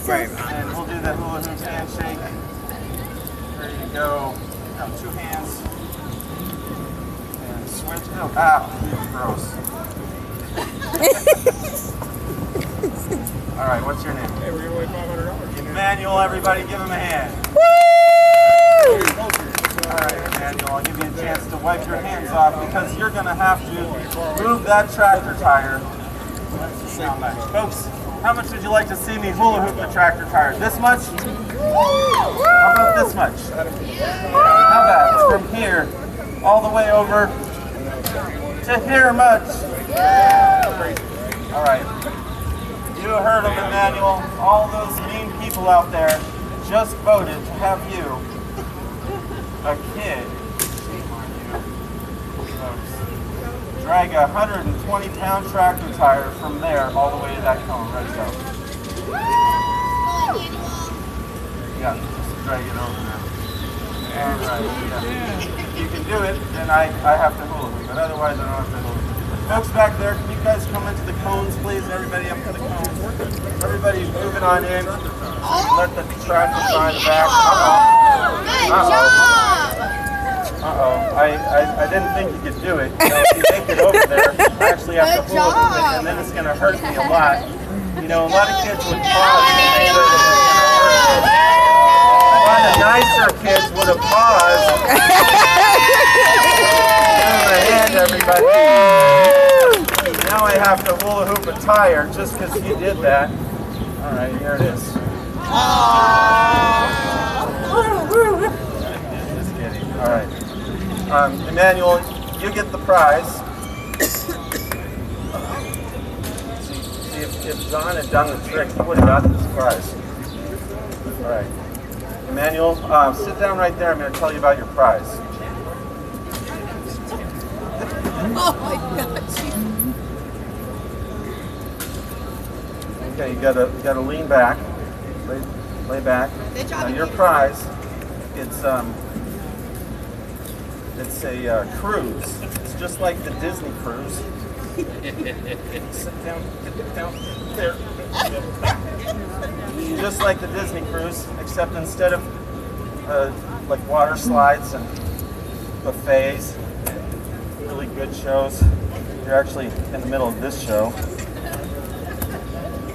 And we'll do the hula hoop handshake. There you go. Now 2 hands. And switch. Oh, ow. Gross. All right, what's your name? Hey, we're gonna win $500. Emmanuel, everybody give him a hand. Woo! All right, Emmanuel, I'll give you a chance to wipe your hands off because you're going to have to move that tractor tire. Folks, how much would you like to see me hula hoop the tractor tire? This much? How about this much? How about from here all the way over to here much? All right. You heard him, Emmanuel. All those mean people out there just voted to have you, a kid, shame on you, folks, drag a 120-pound tractor tire from there all the way to that cone. Ready, go. Yeah, just drag it over there. All right, yeah. If you can do it, then I have to hula hoop, but otherwise I don't have to hula hoop. Folks back there, can you guys come into the cones, please? Everybody up to the cones. Everybody's moving on in. Let the tractor tire in the back. I didn't think you could do it. You know, if you make it over there, I actually have to hula hoop it, and then it's going to hurt me a lot. You know, a lot of kids would pause and make sure that it's going to hurt them. A lot of nicer kids would have paused. Give them a hand, everybody. Now I have to hula hoop a tire just because you did that. All right, here it is. Just kidding. All right. Emmanuel, you get the prize. See, if John had done the trick, he would have gotten this prize. All right. Emmanuel, sit down right there. I'm going to tell you about your prize. Oh my gosh. Okay, you gotta lean back, lay back. Now your prize, it's a cruise. It's just like the Disney cruise. Sit down, get down there. Just like the Disney cruise, except instead of like water slides and buffets, really good shows, you're actually in the middle of this show.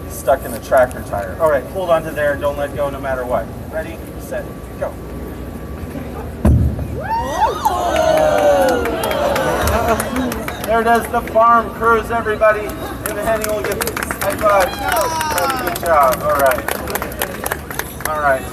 Stuck in a tractor tire. All right, hold on to there and don't let go no matter what. Ready, set, go. There does the farm cruise, everybody. Emmanuel, give high five. Good job. All right. All right.